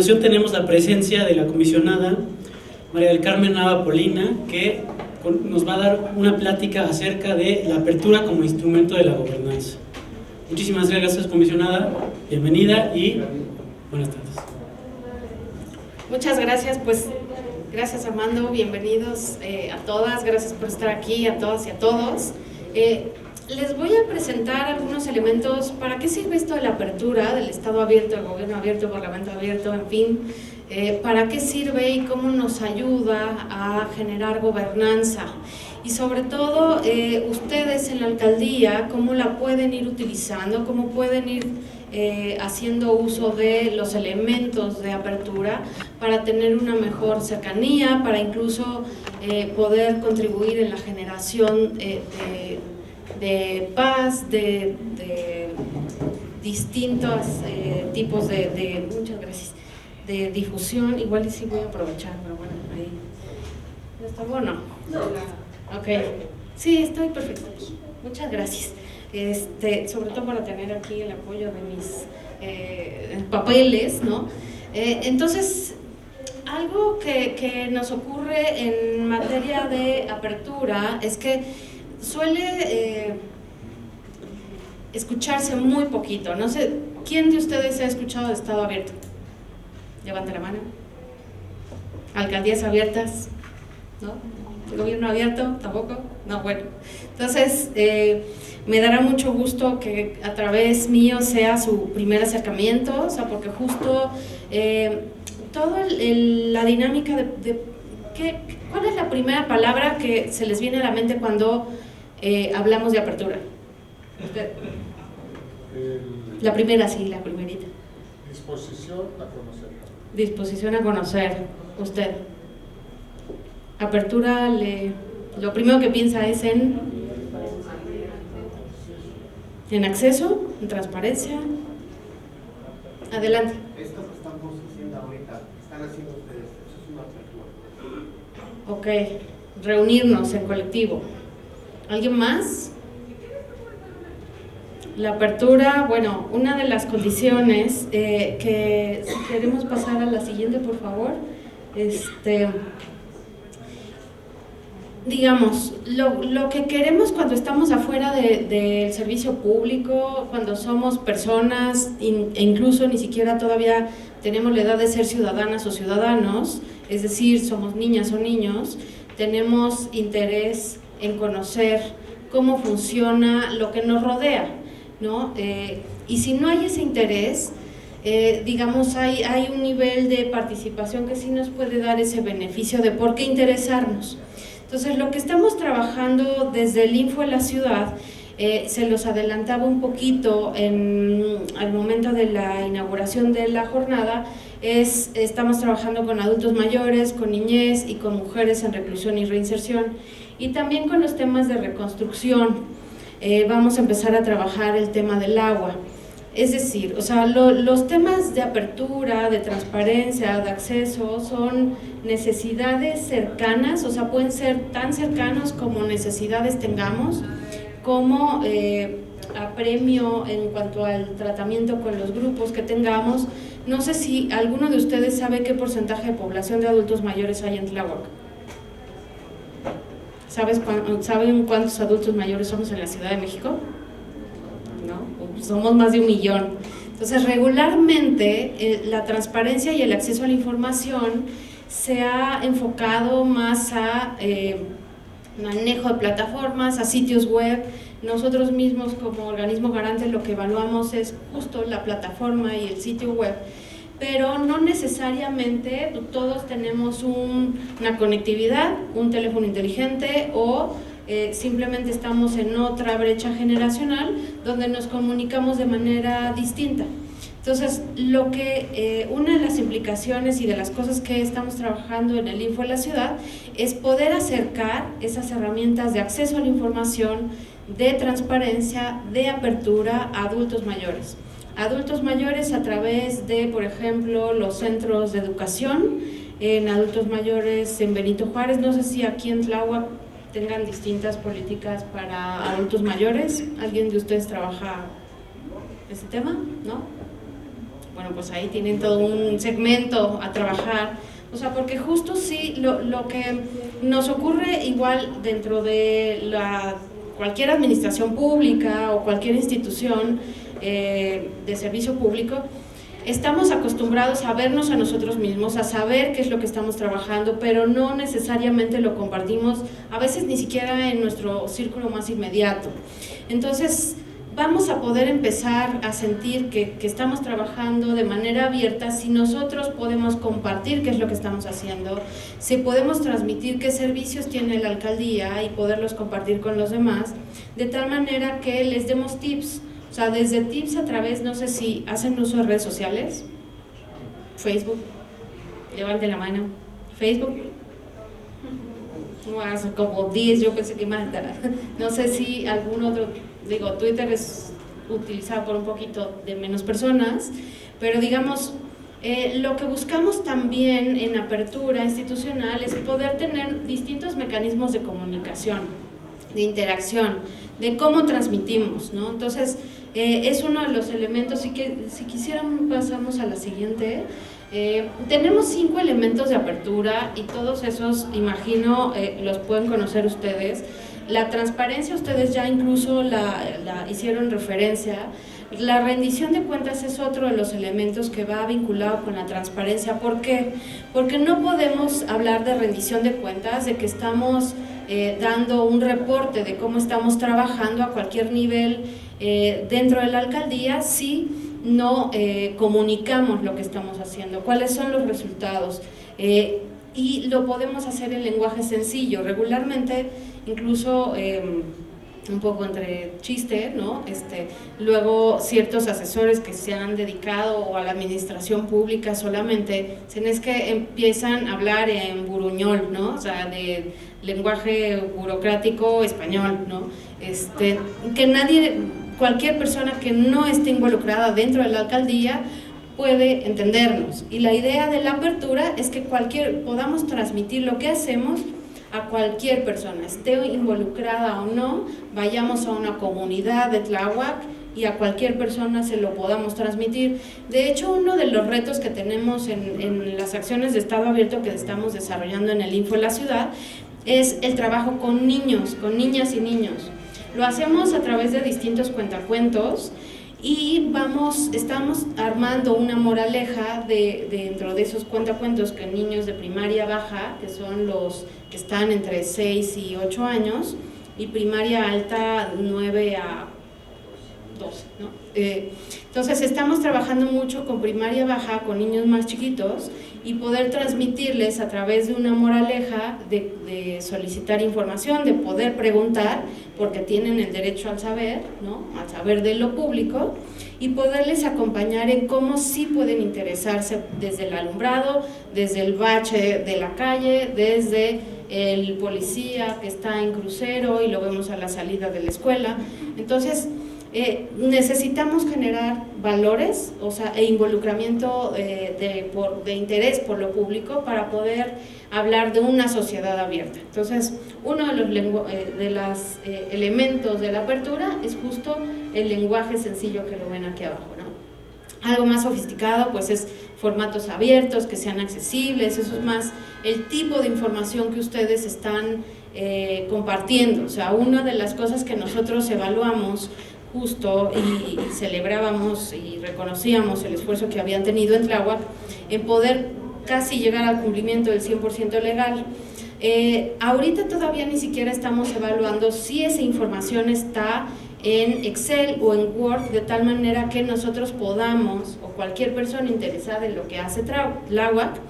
continuación tenemos la presencia de la comisionada María del Carmen Nava Polina, que nos va a dar una plática acerca de la apertura como instrumento de la gobernanza. Muchísimas gracias, comisionada, bienvenida y buenas tardes. Muchas gracias, pues gracias Armando, bienvenidos a todas, gracias por estar aquí, a todas y a todos. Les voy a presentar algunos elementos. ¿Para qué sirve esto de la apertura, del Estado abierto, del gobierno abierto, el parlamento abierto, en fin? ¿Para qué sirve y cómo nos ayuda a generar gobernanza? Y sobre todo, ustedes en la alcaldía, ¿cómo la pueden ir utilizando? ¿Cómo pueden ir haciendo uso de los elementos de apertura para tener una mejor cercanía, para incluso poder contribuir en la generación de paz, de distintos tipos muchas gracias, de difusión? Igual y sí voy a aprovechar, pero bueno, ahí ¿está bueno? No. Ok, sí, estoy perfecto. Muchas gracias. Sobre todo para tener aquí el apoyo de mis papeles, ¿no? Entonces, algo que nos ocurre en materia de apertura es que suele escucharse muy poquito. No sé, ¿quién de ustedes ha escuchado de Estado abierto? Levante la mano. ¿Alcaldías abiertas? ¿No? ¿Gobierno abierto? ¿Tampoco? No, bueno. Entonces, me dará mucho gusto que a través mío sea su primer acercamiento, o sea, porque justo toda la dinámica ¿cuál es la primera palabra que se les viene a la mente cuando hablamos de apertura? ¿Usted? La primera, sí, la primerita. Disposición a conocer. Disposición a conocer. ¿Usted? Apertura, lo primero que piensa es en acceso, en transparencia. Adelante. Esto que estamos haciendo ahorita, están haciendo ustedes, eso es una apertura. Ok, reunirnos en colectivo. ¿Alguien más? La apertura, bueno, una de las condiciones que si queremos pasar a la siguiente, por favor, digamos, lo que queremos cuando estamos afuera del servicio público, cuando somos personas e incluso ni siquiera todavía tenemos la edad de ser ciudadanas o ciudadanos, es decir, somos niñas o niños, tenemos interés en conocer cómo funciona lo que nos rodea, ¿no? Y si no hay ese interés, digamos, hay un nivel de participación que sí nos puede dar ese beneficio de por qué interesarnos. Entonces, lo que estamos trabajando desde el Info en la Ciudad, se los adelantaba un poquito al momento de la inauguración de la jornada, estamos trabajando con adultos mayores, con niñez y con mujeres en reclusión y reinserción, y también con los temas de reconstrucción. Vamos a empezar a trabajar el tema del agua. Es decir, o sea, los temas de apertura, de transparencia, de acceso son necesidades cercanas, o sea, pueden ser tan cercanos como necesidades tengamos, como apremio en cuanto al tratamiento con los grupos que tengamos. No sé si alguno de ustedes sabe qué porcentaje de población de adultos mayores hay en Tláhuac. ¿Saben cuántos adultos mayores somos en la Ciudad de México? ¿No? Somos más de 1 millón. Entonces, regularmente la transparencia y el acceso a la información se ha enfocado más a manejo de plataformas, a sitios web. Nosotros mismos como organismo garante lo que evaluamos es justo la plataforma y el sitio web, pero no necesariamente todos tenemos una conectividad, un teléfono inteligente o simplemente estamos en otra brecha generacional donde nos comunicamos de manera distinta. Entonces, una de las implicaciones y de las cosas que estamos trabajando en el Info en la Ciudad es poder acercar esas herramientas de acceso a la información, de transparencia, de apertura a adultos mayores. Adultos mayores a través de, por ejemplo, los centros de educación, en adultos mayores en Benito Juárez. No sé si aquí en Tláhuac tengan distintas políticas para adultos mayores. ¿Alguien de ustedes trabaja ese tema? ¿No? bueno, pues ahí tienen todo un segmento a trabajar, o sea, porque justo sí, lo que nos ocurre igual dentro de cualquier administración pública o cualquier institución de servicio público, estamos acostumbrados a vernos a nosotros mismos, a saber qué es lo que estamos trabajando, pero no necesariamente lo compartimos, a veces ni siquiera en nuestro círculo más inmediato. Entonces, vamos a poder empezar a sentir que estamos trabajando de manera abierta si nosotros podemos compartir qué es lo que estamos haciendo, si podemos transmitir qué servicios tiene la alcaldía y poderlos compartir con los demás, de tal manera que les demos tips. O sea, desde tips a través, no sé si hacen uso de redes sociales, Facebook, levante la mano, Facebook, como 10, yo pensé que más, no sé si algún otro, digo, Twitter es utilizado por un poquito de menos personas, pero digamos, lo que buscamos también en apertura institucional es poder tener distintos mecanismos de comunicación, de interacción, de cómo transmitimos, ¿no? Entonces, es uno de los elementos, y que si quisieran pasamos a la siguiente. Tenemos 5 elementos de apertura y todos esos, imagino, los pueden conocer ustedes. La transparencia, ustedes ya incluso la hicieron referencia. La rendición de cuentas es otro de los elementos que va vinculado con la transparencia. ¿Por qué? Porque no podemos hablar de rendición de cuentas, de que estamos dando un reporte de cómo estamos trabajando a cualquier nivel dentro de la alcaldía si no comunicamos lo que estamos haciendo, cuáles son los resultados, y lo podemos hacer en lenguaje sencillo. Regularmente, incluso un poco entre chiste, ¿no? Luego ciertos asesores que se han dedicado a la administración pública solamente, es que empiezan a hablar en buruñol, ¿no? O sea, de lenguaje burocrático español, ¿no? Que nadie, cualquier persona que no esté involucrada dentro de la alcaldía puede entendernos, y la idea de la apertura es que podamos transmitir lo que hacemos a cualquier persona, esté involucrada o no, vayamos a una comunidad de Tláhuac y a cualquier persona se lo podamos transmitir. De hecho, uno de los retos que tenemos en las acciones de Estado Abierto que estamos desarrollando en el Info de la Ciudad es el trabajo con niños, con niñas y niños. Lo hacemos a través de distintos cuentacuentos y estamos armando una moraleja dentro de esos cuentacuentos que niños de primaria baja, que son los que están entre 6 y 8 años, y primaria alta 9 a 12, ¿no? Entonces estamos trabajando mucho con primaria baja, con niños más chiquitos, y poder transmitirles a través de una moraleja de solicitar información, de poder preguntar, porque tienen el derecho al saber, ¿no? Al saber de lo público, y poderles acompañar en cómo sí pueden interesarse desde el alumbrado, desde el bache de la calle, desde el policía que está en crucero y lo vemos a la salida de la escuela. Entonces, necesitamos generar valores, o sea, e involucramiento de interés por lo público para poder hablar de una sociedad abierta. Entonces, uno de los elementos de la apertura es justo el lenguaje sencillo que lo ven aquí abajo, ¿no? Algo más sofisticado, pues es formatos abiertos, que sean accesibles, eso es más el tipo de información que ustedes están compartiendo. O sea, una de las cosas que nosotros evaluamos justo y celebrábamos y reconocíamos el esfuerzo que habían tenido en Tláhuac en poder casi llegar al cumplimiento del 100% legal. Ahorita todavía ni siquiera estamos evaluando si esa información está en Excel o en Word, de tal manera que nosotros podamos, o cualquier persona interesada en lo que hace Tláhuac,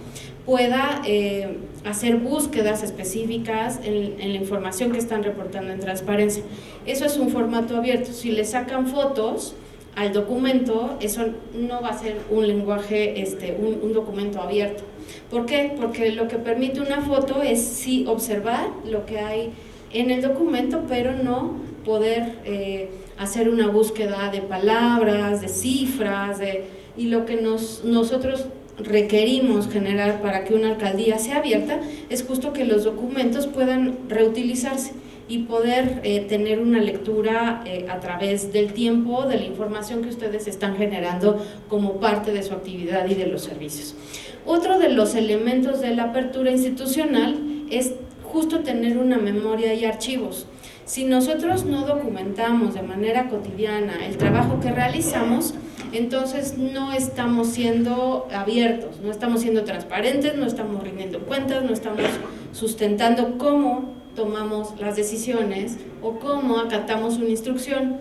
pueda hacer búsquedas específicas en la información que están reportando en transparencia. Eso es un formato abierto. Si le sacan fotos al documento, eso no va a ser un lenguaje, un documento abierto. ¿Por qué? Porque lo que permite una foto es sí observar lo que hay en el documento, pero no poder hacer una búsqueda de palabras, de cifras, y lo que nosotros requerimos generar para que una alcaldía sea abierta es justo que los documentos puedan reutilizarse. y poder tener una lectura a través del tiempo de la información que ustedes están generando como parte de su actividad y de los servicios. Otro de los elementos de la apertura institucional es justo tener una memoria y archivos. Si nosotros no documentamos de manera cotidiana el trabajo que realizamos, entonces no estamos siendo abiertos, no estamos siendo transparentes, no estamos rindiendo cuentas, no estamos sustentando cómo tomamos las decisiones o cómo acatamos una instrucción,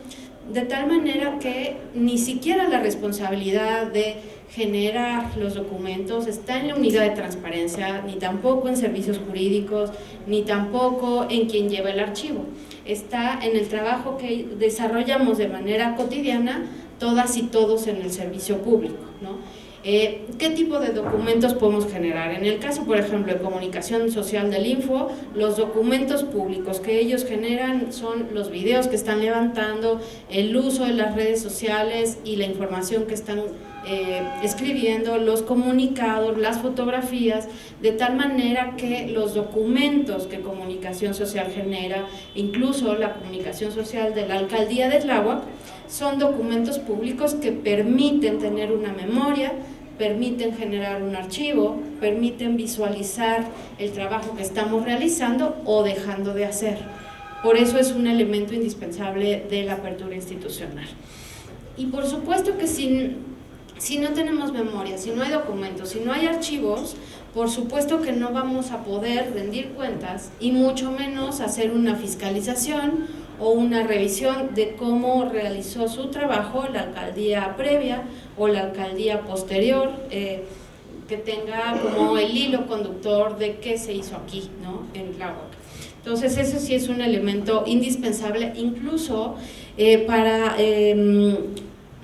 de tal manera que ni siquiera la responsabilidad de generar los documentos está en la unidad de transparencia, ni tampoco en servicios jurídicos, ni tampoco en quien lleva el archivo. Está en el trabajo que desarrollamos de manera cotidiana todas y todos en el servicio público, ¿no? ¿Qué tipo de documentos podemos generar? En el caso, por ejemplo, de comunicación social del Info, los documentos públicos que ellos generan son los videos que están levantando, el uso de las redes sociales y la información que están escribiendo, los comunicados, las fotografías, de tal manera que los documentos que comunicación social genera, incluso la comunicación social de la alcaldía de Tláhuac, son documentos públicos que permiten tener una memoria, permiten generar un archivo, permiten visualizar el trabajo que estamos realizando o dejando de hacer. Por eso es un elemento indispensable de la apertura institucional. Y por supuesto que si no tenemos memoria, si no hay documentos, si no hay archivos, por supuesto que no vamos a poder rendir cuentas y mucho menos hacer una fiscalización o una revisión de cómo realizó su trabajo la alcaldía previa o la alcaldía posterior, que tenga como el hilo conductor de qué se hizo aquí, ¿no?, en Tláhuac. Entonces eso sí es un elemento indispensable, incluso para...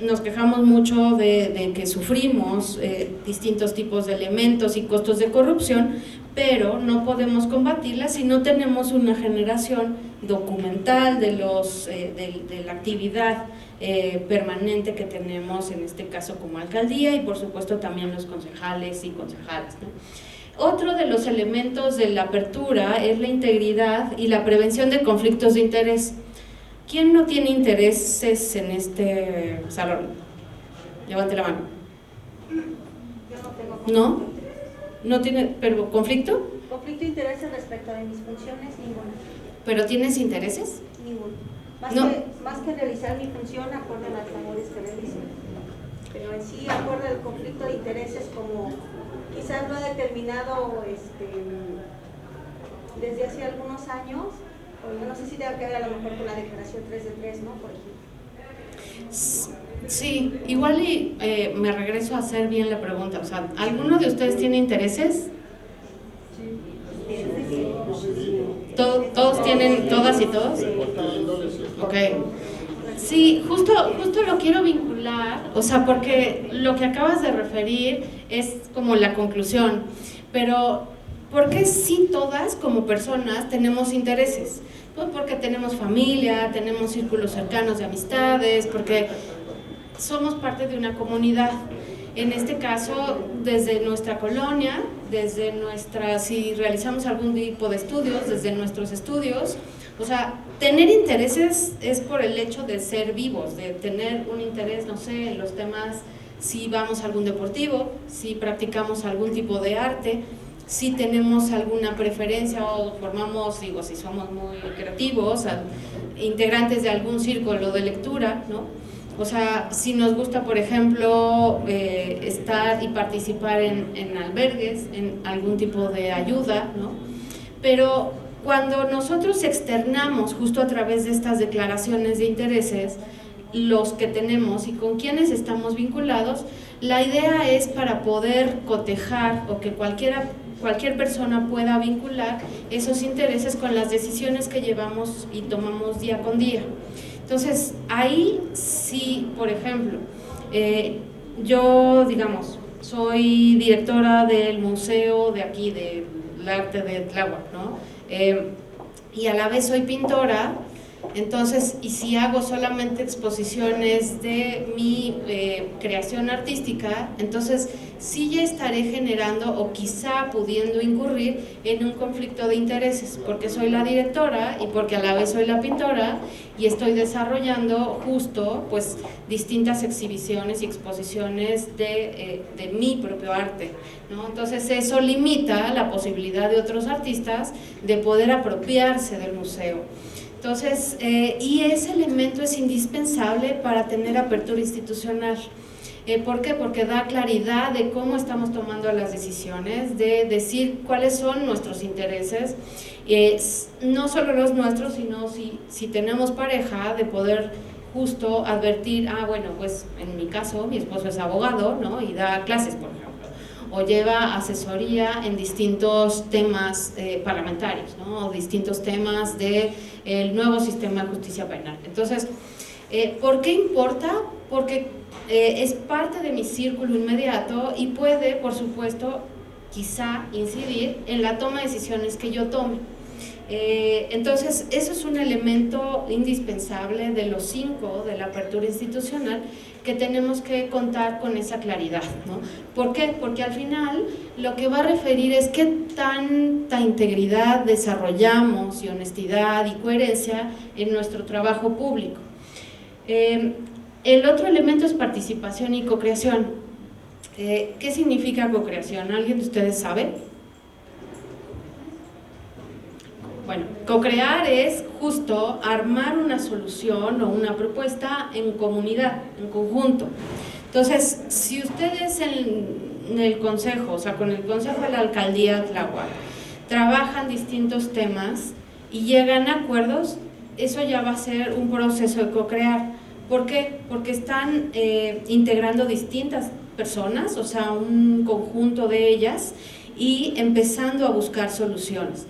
nos quejamos mucho de que sufrimos distintos tipos de elementos y costos de corrupción, pero no podemos combatirla si no tenemos una generación documental de la actividad permanente que tenemos, en este caso como alcaldía, y por supuesto también los concejales y concejalas, ¿no? Otro de los elementos de la apertura es la integridad y la prevención de conflictos de interés. ¿Quién no tiene intereses en este salón? Levante la mano. Yo no tengo conflicto. ¿No? ¿No tiene, pero conflicto? Conflicto de intereses respecto de mis funciones, ninguno. ¿Pero tienes intereses? Ninguno. Más que realizar mi función, acorde a las labores que realizo. Pero en sí, acorde al conflicto de intereses, como quizás lo ha determinado desde hace algunos años, o no sé si tenga que ver a lo mejor con la declaración 3 de 3, ¿no?, por ejemplo. Sí, igual y me regreso a hacer bien la pregunta. O sea, ¿alguno de ustedes tiene intereses? ¿Todos tienen, todas y todos? Ok. Sí, justo lo quiero vincular, o sea, porque lo que acabas de referir es como la conclusión, pero ¿por qué sí todas como personas tenemos intereses? Pues porque tenemos familia, tenemos círculos cercanos de amistades, porque somos parte de una comunidad. En este caso, desde nuestra colonia, si realizamos algún tipo de estudios, desde nuestros estudios, o sea, tener intereses es por el hecho de ser vivos, de tener un interés, no sé, en los temas, si vamos a algún deportivo, si practicamos algún tipo de arte, si tenemos alguna preferencia o formamos, si somos muy creativos, integrantes de algún círculo de lectura, ¿no? O sea, si nos gusta, por ejemplo, estar y participar en albergues, en algún tipo de ayuda, ¿no? Pero cuando nosotros externamos justo a través de estas declaraciones de intereses los que tenemos y con quienes estamos vinculados, la idea es para poder cotejar o que cualquier persona pueda vincular esos intereses con las decisiones que llevamos y tomamos día con día. Entonces, ahí sí, por ejemplo, yo, digamos, soy directora del museo de aquí, del arte de Tláhuac, ¿no? Y a la vez soy pintora, entonces, y si hago solamente exposiciones de mi creación artística, entonces sí ya estaré generando o quizá pudiendo incurrir en un conflicto de intereses, porque soy la directora y porque a la vez soy la pintora y estoy desarrollando justo pues distintas exhibiciones y exposiciones de mi propio arte, ¿no? Entonces eso limita la posibilidad de otros artistas de poder apropiarse del museo. Entonces, y ese elemento es indispensable para tener apertura institucional. ¿Por qué? Porque da claridad de cómo estamos tomando las decisiones, de decir cuáles son nuestros intereses, no solo los nuestros, sino si tenemos pareja, de poder justo advertir, bueno, pues en mi caso, mi esposo es abogado, ¿no? Y da clases, por ejemplo, o lleva asesoría en distintos temas parlamentarios, ¿no? O distintos temas del nuevo sistema de justicia penal. Entonces, ¿por qué importa? Porque es parte de mi círculo inmediato y puede, por supuesto, quizá incidir en la toma de decisiones que yo tome. Entonces, eso es un elemento indispensable de los 5 de la apertura institucional, que tenemos que contar con esa claridad, ¿no? ¿Por qué? Porque al final lo que va a referir es qué tanta integridad desarrollamos y honestidad y coherencia en nuestro trabajo público. El otro elemento es participación y cocreación. ¿Qué significa cocreación? ¿Alguien de ustedes sabe? Bueno, cocrear es justo armar una solución o una propuesta en comunidad, en conjunto. Entonces, si ustedes en el consejo, o sea, con el consejo de la alcaldía de Tláhuac, trabajan distintos temas y llegan a acuerdos, eso ya va a ser un proceso de cocrear. ¿Por qué? Porque están integrando distintas personas, o sea, un conjunto de ellas, y empezando a buscar soluciones.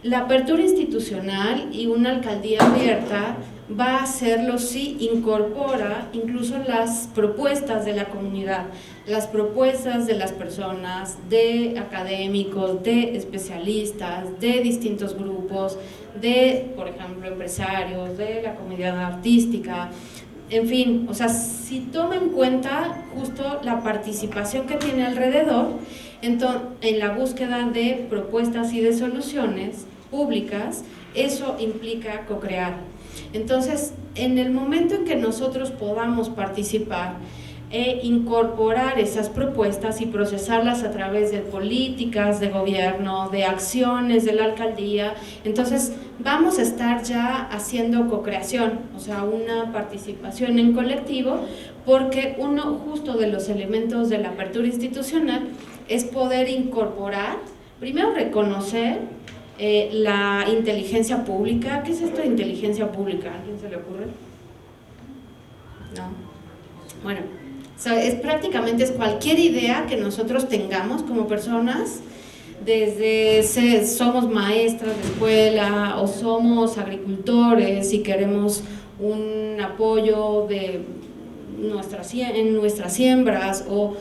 La apertura institucional y una alcaldía abierta va a hacerlo si incorpora incluso las propuestas de la comunidad, las propuestas de las personas, de académicos, de especialistas, de distintos grupos, de, por ejemplo, empresarios, de la comunidad artística. En fin, o sea, si toma en cuenta justo la participación que tiene alrededor, entonces, en la búsqueda de propuestas y de soluciones públicas, eso implica co-crear. Entonces, en el momento en que nosotros podamos participar e incorporar esas propuestas y procesarlas a través de políticas de gobierno, de acciones de la alcaldía, entonces vamos a estar ya haciendo co-creación, o sea, una participación en colectivo, porque uno justo de los elementos de la apertura institucional es poder incorporar, primero reconocer la inteligencia pública. ¿Qué es esto de inteligencia pública? ¿A alguien se le ocurre? No. Bueno, prácticamente es cualquier idea que nosotros tengamos como personas, desde somos maestras de escuela o somos agricultores y queremos un apoyo de en nuestras siembras, o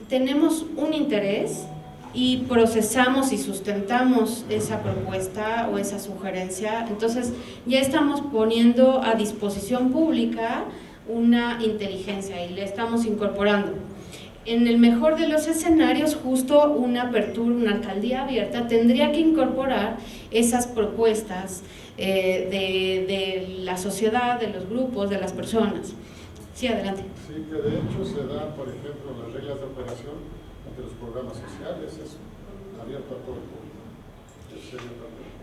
tenemos un interés y procesamos y sustentamos esa propuesta o esa sugerencia, entonces ya estamos poniendo a disposición pública una inteligencia y le estamos incorporando. En el mejor de los escenarios, justo una apertura, una alcaldía abierta tendría que incorporar esas propuestas de la sociedad, de los grupos, de las personas. Sí, adelante. Sí, que de hecho se dan, por ejemplo, las reglas de operación de los programas sociales, es abierto a todo el público.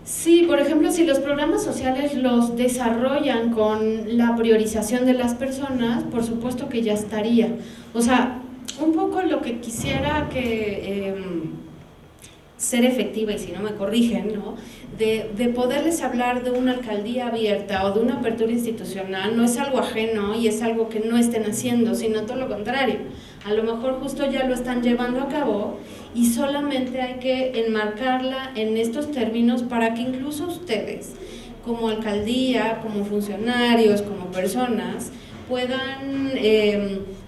Sí, por ejemplo, si los programas sociales los desarrollan con la priorización de las personas, por supuesto que ya estaría. O sea, un poco lo que quisiera que ser efectiva, y si no me corrigen, ¿no? De poderles hablar de una alcaldía abierta o de una apertura institucional no es algo ajeno y es algo que no estén haciendo, sino todo lo contrario. A lo mejor justo ya lo están llevando a cabo y solamente hay que enmarcarla en estos términos para que incluso ustedes, como alcaldía, como funcionarios, como personas, puedan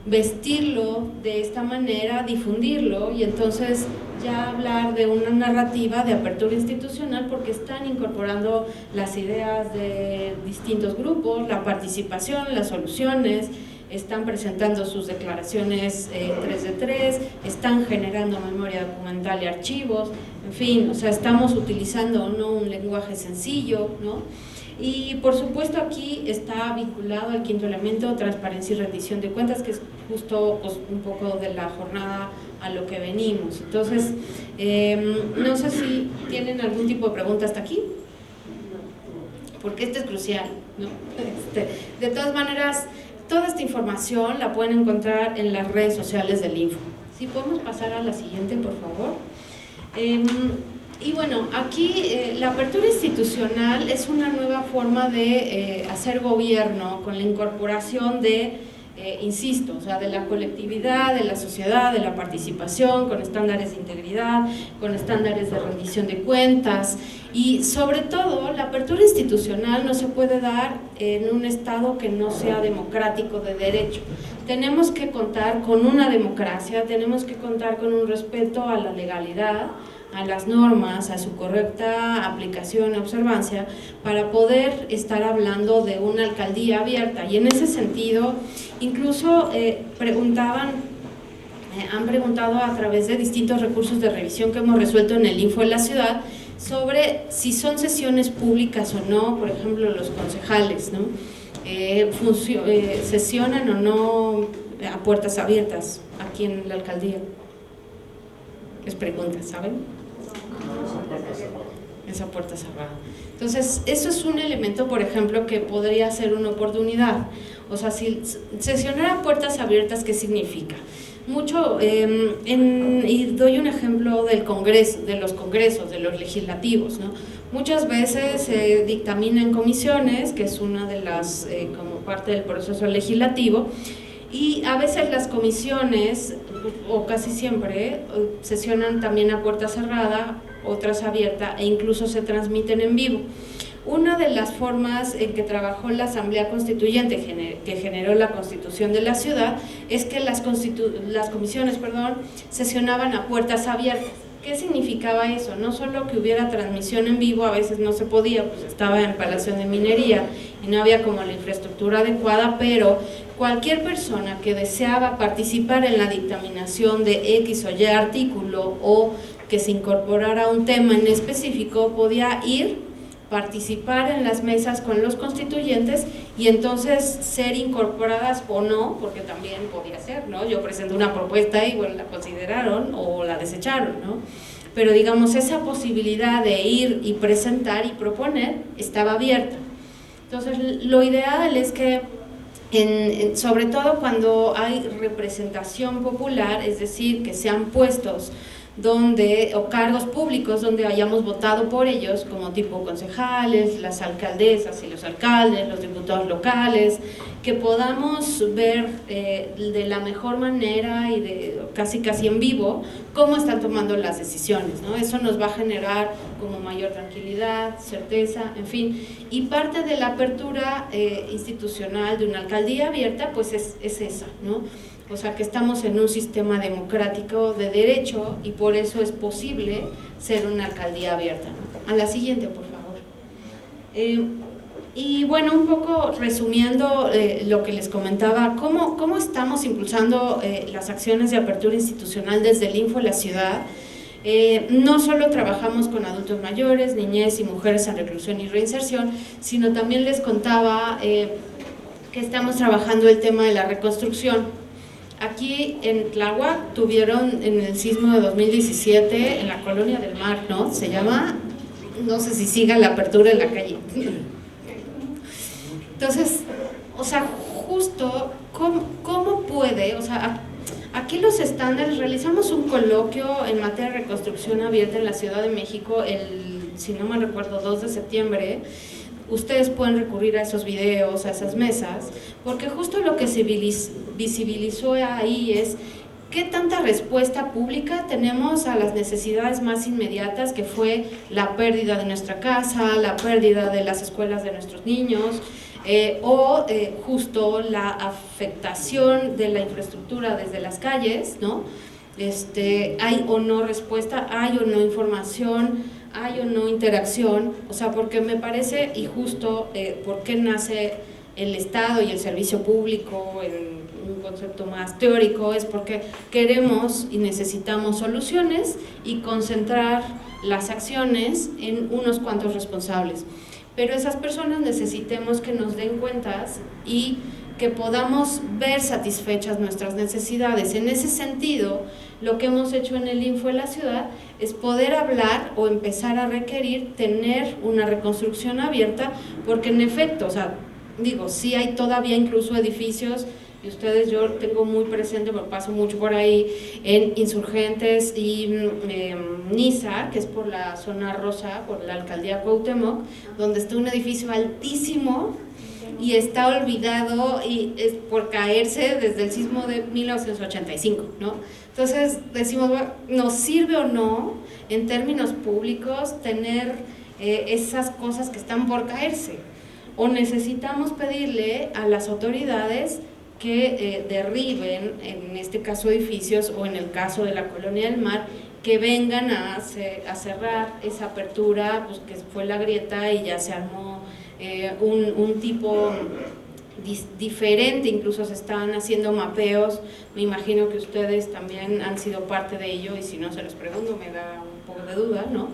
vestirlo de esta manera, difundirlo y entonces ya hablar de una narrativa de apertura institucional, porque están incorporando las ideas de distintos grupos, la participación, las soluciones, están presentando sus declaraciones 3 de 3, están generando memoria documental y archivos, en fin, o sea, estamos utilizando ¿no? un lenguaje sencillo, ¿no? Y por supuesto aquí está vinculado el quinto elemento, transparencia y rendición de cuentas, que es justo pues, un poco de la jornada a lo que venimos. Entonces, no sé si tienen algún tipo de pregunta hasta aquí, porque esto es crucial, ¿no? De todas maneras, toda esta información la pueden encontrar en las redes sociales del Info. ¿Sí podemos pasar a la siguiente, por favor? Y bueno, aquí la apertura institucional es una nueva forma de hacer gobierno con la incorporación de, insisto, o sea, de la colectividad, de la sociedad, de la participación, con estándares de integridad, con estándares de rendición de cuentas y sobre todo la apertura institucional no se puede dar en un estado que no sea democrático de derecho. Tenemos que contar con una democracia, tenemos que contar con un respeto a la legalidad, a las normas, a su correcta aplicación y observancia para poder estar hablando de una alcaldía abierta. Y en ese sentido, incluso han preguntado a través de distintos recursos de revisión que hemos resuelto en el Info de la Ciudad sobre si son sesiones públicas o no, por ejemplo, los concejales, ¿no? ¿Sesionan o no a puertas abiertas aquí en la alcaldía? Les preguntan, ¿saben? Esa puerta cerrada. Entonces, eso es un elemento, por ejemplo, que podría ser una oportunidad. O sea, si sesionar a puertas abiertas, ¿qué significa? Mucho, y doy un ejemplo del Congreso, de los congresos, de los legislativos, ¿no? Muchas veces se dictamina en comisiones, que es una de las, como parte del proceso legislativo, y a veces las comisiones, o casi siempre, sesionan también a puerta cerrada, otras abiertas e incluso se transmiten en vivo. Una de las formas en que trabajó la Asamblea Constituyente que generó la Constitución de la ciudad es que las comisiones sesionaban a puertas abiertas. ¿Qué significaba eso? No solo que hubiera transmisión en vivo, a veces no se podía, pues estaba en Palacio de Minería y no había como la infraestructura adecuada, pero cualquier persona que deseaba participar en la dictaminación de X o Y artículo o que se incorporara un tema en específico podía ir, participar en las mesas con los constituyentes y entonces ser incorporadas o no, porque también podía ser, ¿no? Yo presenté una propuesta y bueno, la consideraron o la desecharon, ¿no? Pero digamos, esa posibilidad de ir y presentar y proponer estaba abierta. Entonces, lo ideal es que, sobre todo cuando hay representación popular, es decir, que sean puestos o cargos públicos donde hayamos votado por ellos, como tipo concejales, las alcaldesas y los alcaldes, los diputados locales, que podamos ver de la mejor manera y casi en vivo cómo están tomando las decisiones, ¿no? Eso nos va a generar como mayor tranquilidad, certeza, en fin, y parte de la apertura institucional de una alcaldía abierta pues es esa, ¿no? O sea, que estamos en un sistema democrático de derecho y por eso es posible ser una alcaldía abierta, ¿no? A la siguiente, por favor. Y bueno, un poco resumiendo lo que les comentaba, ¿cómo estamos impulsando las acciones de apertura institucional desde el Info de la Ciudad? No solo trabajamos con adultos mayores, niñez y mujeres en reclusión y reinserción, sino también les contaba que estamos trabajando el tema de la reconstrucción. Aquí en Tláhuac tuvieron en el sismo de 2017 en la Colonia del Mar, ¿no? Se llama, no sé si siga la apertura en la calle. Entonces, o sea, justo, ¿cómo puede? O sea, aquí los estándares, realizamos un coloquio en materia de reconstrucción abierta en la Ciudad de México si no me recuerdo, 2 de septiembre, ustedes pueden recurrir a esos videos, a esas mesas, porque justo lo que se visibilizó ahí es qué tanta respuesta pública tenemos a las necesidades más inmediatas, que fue la pérdida de nuestra casa, la pérdida de las escuelas de nuestros niños, justo la afectación de la infraestructura desde las calles, ¿no? Hay o no respuesta, hay o no información, hay o no interacción, o sea, porque me parece, y justo por qué nace el Estado y el servicio público en un concepto más teórico, es porque queremos y necesitamos soluciones y concentrar las acciones en unos cuantos responsables. Pero esas personas necesitemos que nos den cuentas y que podamos ver satisfechas nuestras necesidades. En ese sentido, lo que hemos hecho en el Info de la Ciudad es poder hablar o empezar a requerir tener una reconstrucción abierta, porque en efecto, o sea, digo, sí hay todavía incluso edificios, y ustedes, yo tengo muy presente, porque paso mucho por ahí, en Insurgentes y Niza, que es por la zona rosa, por la alcaldía Cuauhtémoc, donde está un edificio altísimo y está olvidado y es por caerse desde el sismo de 1985, ¿no? Entonces decimos, bueno, ¿nos sirve o no en términos públicos tener esas cosas que están por caerse? ¿O necesitamos pedirle a las autoridades que derriben, en este caso edificios o en el caso de la Colonia del Mar, que vengan a cerrar esa apertura, pues que fue la grieta y ya se armó un tipo diferente, incluso se están haciendo mapeos, me imagino que ustedes también han sido parte de ello y si no se los pregunto me da un poco de duda, ¿no?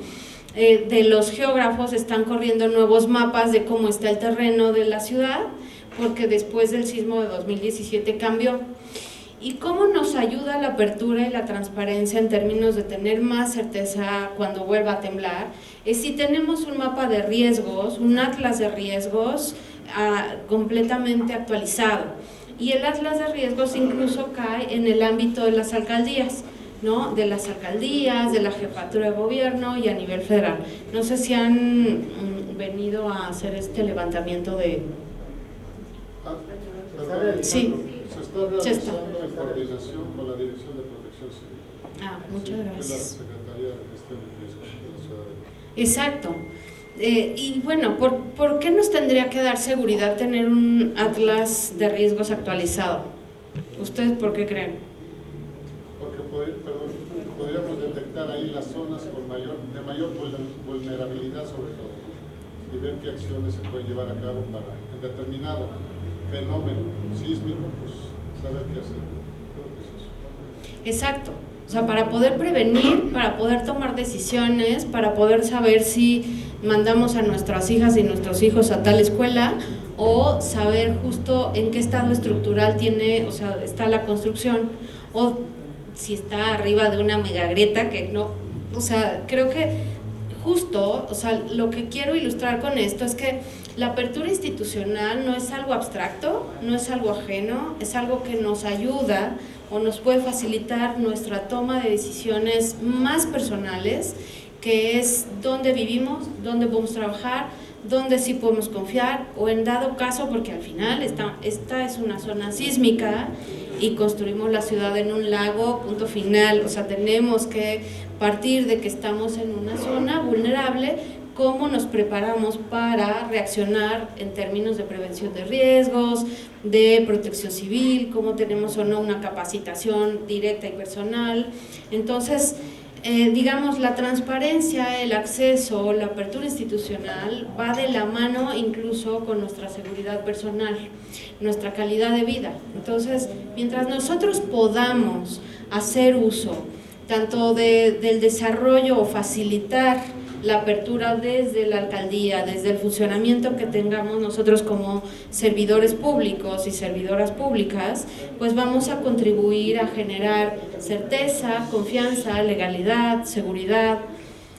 De los geógrafos están corriendo nuevos mapas de cómo está el terreno de la ciudad, porque después del sismo de 2017 cambió. ¿Y cómo nos ayuda la apertura y la transparencia en términos de tener más certeza cuando vuelva a temblar? Es si tenemos un mapa de riesgos, un atlas de riesgos completamente actualizado. Y el atlas de riesgos incluso cae en el ámbito de las alcaldías, ¿no? De las alcaldías, de la jefatura de gobierno y a nivel federal. No sé si han venido a hacer este levantamiento de... Sí. Se está realizando en coordinación con la Dirección de Protección Civil. Muchas gracias. Es la Secretaría de Gestión de Riesgos de la Ciudad de México. Exacto. Y bueno, ¿por qué nos tendría que dar seguridad tener un atlas de riesgos actualizado? ¿Ustedes por qué creen? Porque podríamos detectar ahí las zonas de mayor vulnerabilidad sobre todo y ver qué acciones se pueden llevar a cabo para en determinado fenómeno sísmico, pues saber qué hacer. Creo que es eso. Exacto. O sea, para poder prevenir, para poder tomar decisiones, para poder saber si mandamos a nuestras hijas y nuestros hijos a tal escuela o saber justo en qué estado estructural está la construcción o si está arriba de una megagrieta que no, o sea, creo que justo, o sea, lo que quiero ilustrar con esto es que la apertura institucional no es algo abstracto, no es algo ajeno, es algo que nos ayuda o nos puede facilitar nuestra toma de decisiones más personales, que es dónde vivimos, dónde podemos trabajar, dónde sí podemos confiar, o en dado caso, porque al final esta es una zona sísmica y construimos la ciudad en un lago, punto final, o sea, tenemos que partir de que estamos en una zona vulnerable, cómo nos preparamos para reaccionar en términos de prevención de riesgos, de protección civil, cómo tenemos o no una capacitación directa y personal. Entonces, digamos, la transparencia, el acceso, la apertura institucional va de la mano incluso con nuestra seguridad personal, nuestra calidad de vida. Entonces, mientras nosotros podamos hacer uso tanto del desarrollo o facilitar la apertura desde la alcaldía, desde el funcionamiento que tengamos nosotros como servidores públicos y servidoras públicas, pues vamos a contribuir a generar certeza, confianza, legalidad, seguridad,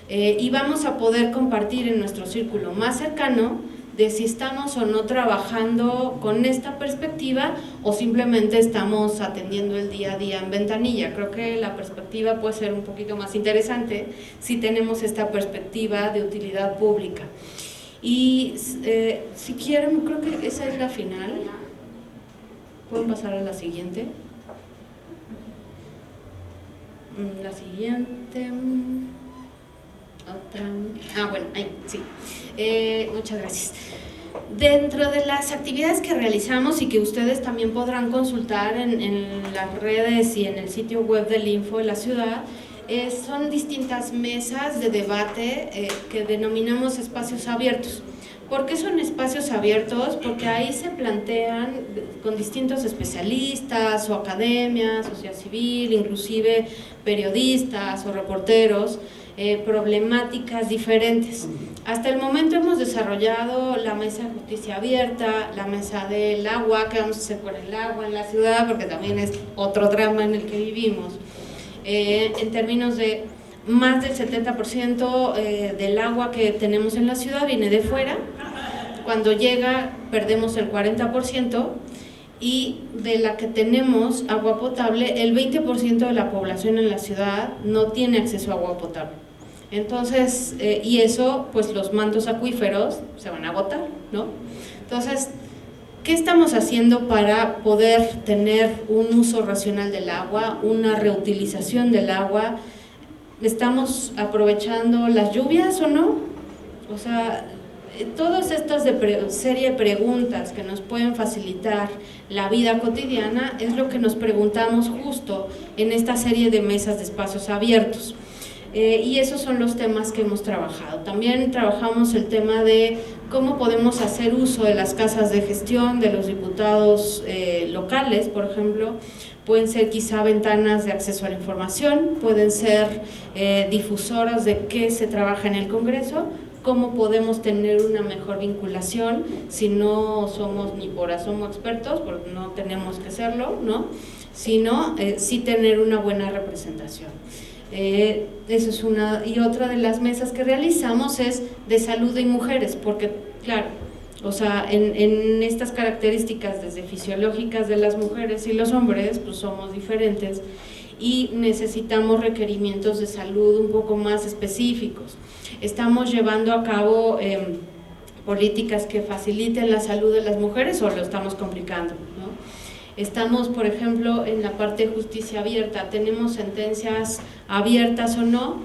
y vamos a poder compartir en nuestro círculo más cercano de si estamos o no trabajando con esta perspectiva o simplemente estamos atendiendo el día a día en ventanilla. Creo que la perspectiva puede ser un poquito más interesante si tenemos esta perspectiva de utilidad pública. Y si quieren, creo que esa es la final. ¿Pueden pasar a la siguiente? La siguiente... Otra. Bueno, ahí, sí. Muchas gracias. Dentro de las actividades que realizamos y que ustedes también podrán consultar en las redes y en el sitio web del Info de la Ciudad, son distintas mesas de debate que denominamos espacios abiertos. ¿Por qué son espacios abiertos? Porque ahí se plantean con distintos especialistas o academias, sociedad civil, inclusive periodistas o reporteros, problemáticas diferentes. Hasta el momento hemos desarrollado la mesa de justicia abierta, la mesa del agua, qué vamos a hacer con el agua en la ciudad, porque también es otro drama en el que vivimos. En términos de más del 70% del agua que tenemos en la ciudad viene de fuera. Cuando llega perdemos el 40%, y de la que tenemos agua potable, el 20% de la población en la ciudad no tiene acceso a agua potable. Entonces, y eso, pues los mantos acuíferos se van a agotar, ¿no? Entonces, ¿qué estamos haciendo para poder tener un uso racional del agua, una reutilización del agua? ¿Estamos aprovechando las lluvias o no? O sea, todas estas serie de preguntas que nos pueden facilitar la vida cotidiana es lo que nos preguntamos justo en esta serie de mesas de espacios abiertos. Y esos son los temas que hemos trabajado. También trabajamos el tema de cómo podemos hacer uso de las casas de gestión de los diputados locales, por ejemplo. Pueden ser quizá ventanas de acceso a la información, pueden ser difusoras de qué se trabaja en el Congreso, cómo podemos tener una mejor vinculación si no somos ni por asomo expertos, porque no tenemos que serlo, ¿no? Sino sí tener una buena representación. Eso es una, y otra de las mesas que realizamos es de salud y mujeres, porque claro, o sea, en estas características desde fisiológicas de las mujeres y los hombres, pues somos diferentes y necesitamos requerimientos de salud un poco más específicos. Estamos llevando a cabo políticas que faciliten la salud de las mujeres o lo estamos complicando, ¿no? Estamos, por ejemplo, en la parte de justicia abierta, tenemos sentencias abiertas o no,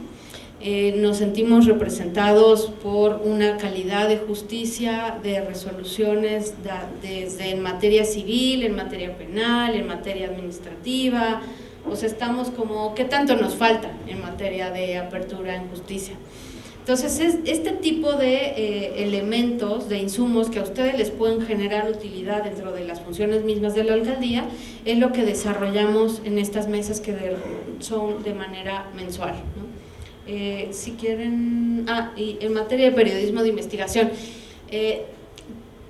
nos sentimos representados por una calidad de justicia, de resoluciones desde en materia civil, en materia penal, en materia administrativa, o sea, estamos como, ¿qué tanto nos falta en materia de apertura en justicia? Entonces, este tipo de elementos, de insumos que a ustedes les pueden generar utilidad dentro de las funciones mismas de la alcaldía, es lo que desarrollamos en estas mesas que son de manera mensual, ¿no? Si quieren, y en materia de periodismo de investigación,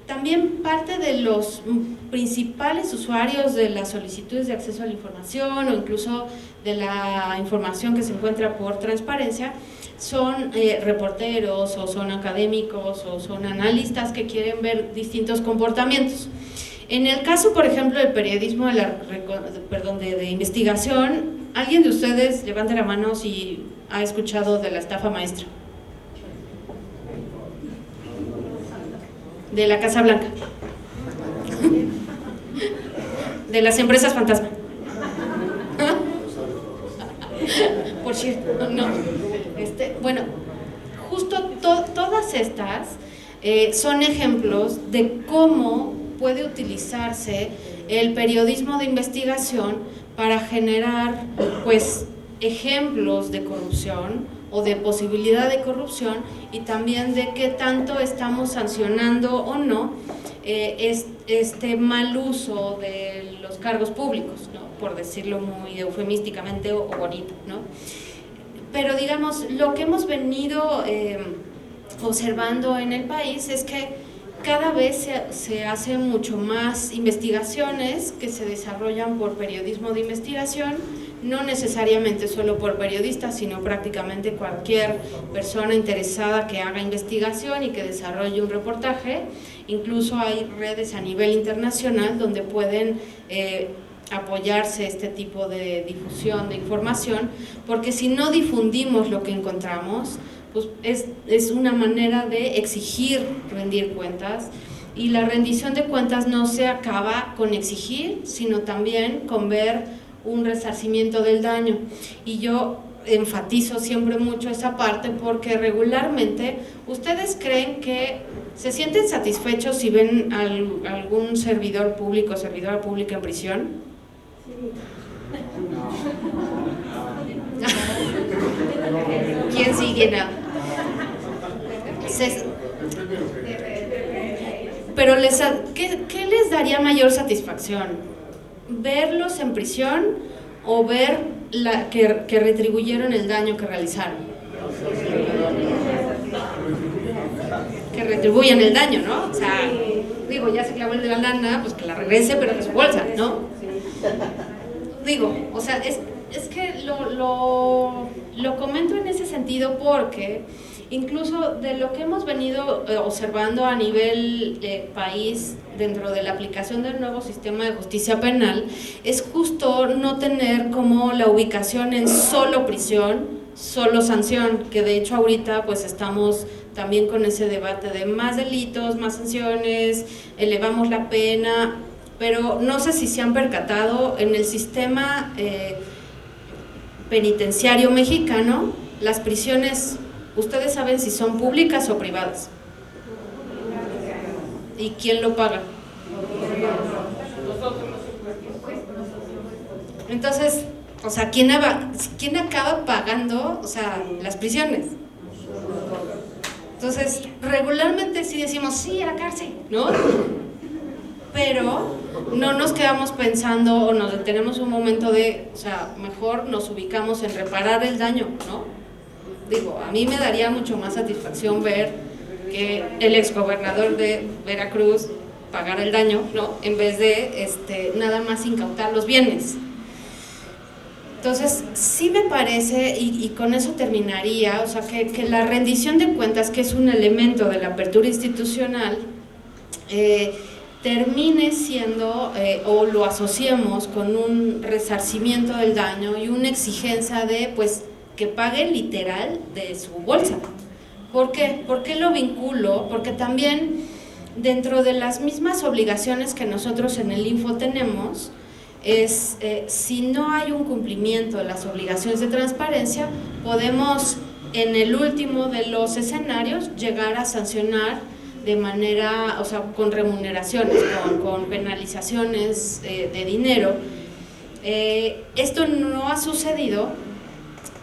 también parte de los principales usuarios de las solicitudes de acceso a la información o incluso de la información que se encuentra por transparencia son reporteros o son académicos o son analistas que quieren ver distintos comportamientos. En el caso, por ejemplo, del periodismo de investigación, ¿alguien de ustedes levante la mano si ha escuchado de la estafa maestra? De la Casa Blanca, de las empresas fantasma. Por cierto, no. Bueno, justo todas estas son ejemplos de cómo puede utilizarse el periodismo de investigación para generar, pues, ejemplos de corrupción o de posibilidad de corrupción y también de qué tanto estamos sancionando o no este mal uso de los cargos públicos, ¿no? Por decirlo muy eufemísticamente o bonito, ¿no? Pero digamos, lo que hemos venido observando en el país es que cada vez se hacen mucho más investigaciones que se desarrollan por periodismo de investigación, no necesariamente solo por periodistas, sino prácticamente cualquier persona interesada que haga investigación y que desarrolle un reportaje. Incluso hay redes a nivel internacional donde pueden apoyarse este tipo de difusión de información, porque si no difundimos lo que encontramos, pues es una manera de exigir rendir cuentas, y la rendición de cuentas no se acaba con exigir, sino también con ver un resarcimiento del daño. Y yo enfatizo siempre mucho esa parte porque regularmente ustedes creen que se sienten satisfechos si ven algún servidor público o servidora pública en prisión. ¿Quién sigue? pero ¿qué les daría mayor satisfacción? ¿Verlos en prisión o ver que retribuyeron el daño que realizaron? Que retribuyan el daño, ¿no? O sea, digo, ya se clavó el de la lana, pues que la regrese, pero de su bolsa, ¿no? Digo, o sea, es que lo comento en ese sentido porque incluso de lo que hemos venido observando a nivel país dentro de la aplicación del nuevo sistema de justicia penal es justo no tener como la ubicación en solo prisión, solo sanción, que de hecho ahorita pues estamos también con ese debate de más delitos, más sanciones, elevamos la pena, pero no sé si se han percatado en el sistema penitenciario mexicano, las prisiones, ¿ustedes saben si son públicas o privadas? ¿Y quién lo paga? Entonces, o sea, ¿quién acaba pagando, o sea, las prisiones? Entonces, regularmente sí decimos, sí, a la cárcel, ¿no? Pero no nos quedamos pensando o nos detenemos un momento de, o sea, mejor nos ubicamos en reparar el daño, ¿no? Digo, a mí me daría mucho más satisfacción ver que el exgobernador de Veracruz pagara el daño, ¿no? En vez de nada más incautar los bienes. Entonces, sí me parece, y con eso terminaría, o sea, que la rendición de cuentas, que es un elemento de la apertura institucional, termine siendo o lo asociemos con un resarcimiento del daño y una exigencia de, pues, que pague literal de su bolsa. ¿Por qué? ¿Por qué lo vinculo? Porque también dentro de las mismas obligaciones que nosotros en el Info tenemos, es si no hay un cumplimiento de las obligaciones de transparencia, podemos en el último de los escenarios llegar a sancionar de manera, o sea, con remuneraciones, con penalizaciones de dinero. Esto no ha sucedido,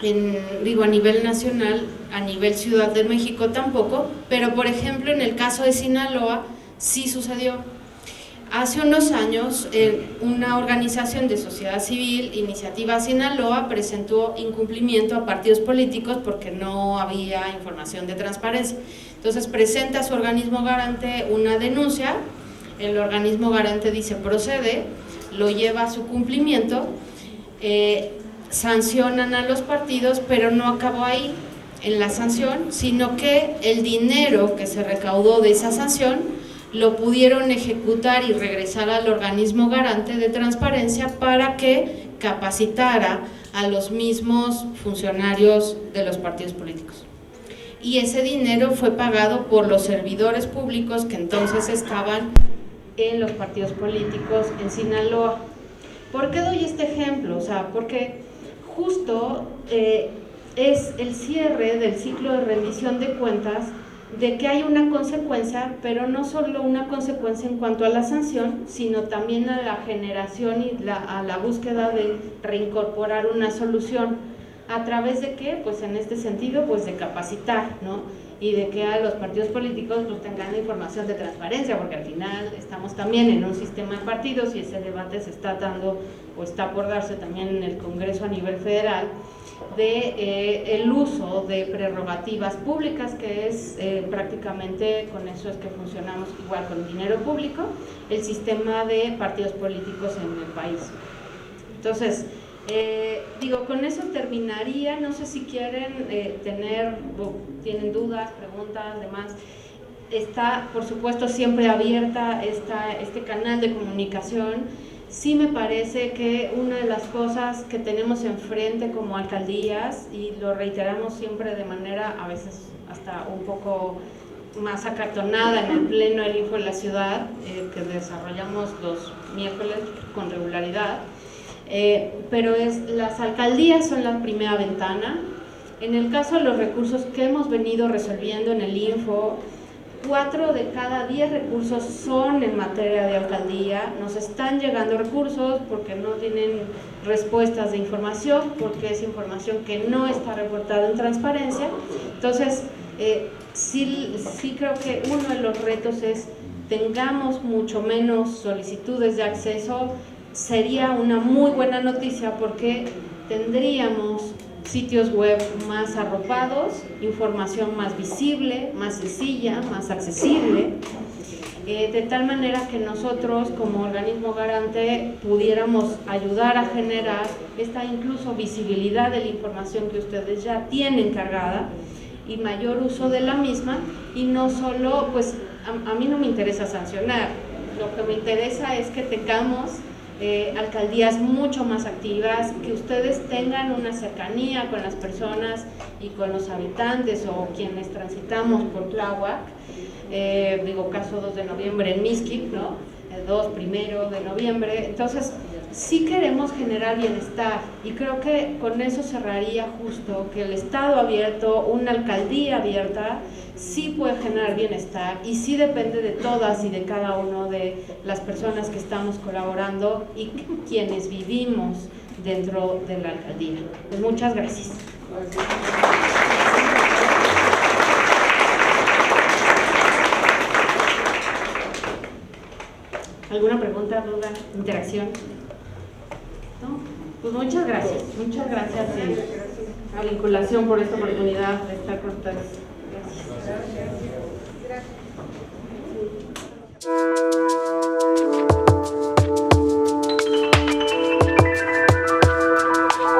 a nivel nacional, a nivel Ciudad de México tampoco, pero por ejemplo en el caso de Sinaloa sí sucedió. Hace unos años, una organización de sociedad civil, Iniciativa Sinaloa, presentó incumplimiento a partidos políticos porque no había información de transparencia. Entonces presenta a su organismo garante una denuncia, el organismo garante dice procede, lo lleva a su cumplimiento, sancionan a los partidos, pero no acabó ahí en la sanción, sino que el dinero que se recaudó de esa sanción lo pudieron ejecutar y regresar al organismo garante de transparencia para que capacitara a los mismos funcionarios de los partidos políticos. Y ese dinero fue pagado por los servidores públicos que entonces estaban en los partidos políticos en Sinaloa. ¿Por qué doy este ejemplo? O sea, porque justo es el cierre del ciclo de rendición de cuentas de que hay una consecuencia, pero no solo una consecuencia en cuanto a la sanción, sino también a la generación y a la búsqueda de reincorporar una solución. ¿A través de qué? Pues en este sentido, pues de capacitar, ¿no? Y de que a los partidos políticos pues tengan información de transparencia, porque al final estamos también en un sistema de partidos y ese debate se está dando o está por darse también en el Congreso a nivel federal, de el uso de prerrogativas públicas, que es prácticamente con eso es que funcionamos igual con dinero público, el sistema de partidos políticos en el país. Entonces, con eso terminaría. No sé si quieren tienen dudas, preguntas, demás. Está, por supuesto, siempre abierta este canal de comunicación. Sí me parece que una de las cosas que tenemos enfrente como alcaldías, y lo reiteramos siempre de manera a veces hasta un poco más acartonada en el pleno del Info de la Ciudad, que desarrollamos los miércoles con regularidad, pero las alcaldías son la primera ventana. En el caso de los recursos que hemos venido resolviendo en el Info, 4 de cada 10 recursos son en materia de alcaldía. Nos están llegando recursos porque no tienen respuestas de información, porque es información que no está reportada en transparencia. Entonces, sí creo que uno de los retos es tengamos mucho menos solicitudes de acceso, sería una muy buena noticia porque tendríamos sitios web más arropados, información más visible, más sencilla, más accesible, de tal manera que nosotros como organismo garante pudiéramos ayudar a generar esta incluso visibilidad de la información que ustedes ya tienen cargada y mayor uso de la misma, y no solo, pues a mí no me interesa sancionar, lo que me interesa es que tengamos alcaldías mucho más activas, que ustedes tengan una cercanía con las personas y con los habitantes o quienes transitamos por Tláhuac. Digo, caso 2 de noviembre en Mixquic, ¿no? 1 de noviembre. Entonces, sí queremos generar bienestar y creo que con eso cerraría justo que el Estado abierto, una alcaldía abierta, sí puede generar bienestar y sí depende de todas y de cada uno de las personas que estamos colaborando y quienes vivimos dentro de la alcaldía. Pues muchas gracias. ¿Alguna pregunta, duda, interacción? ¿No? Pues muchas gracias a Vinculación por esta oportunidad de estar con ustedes.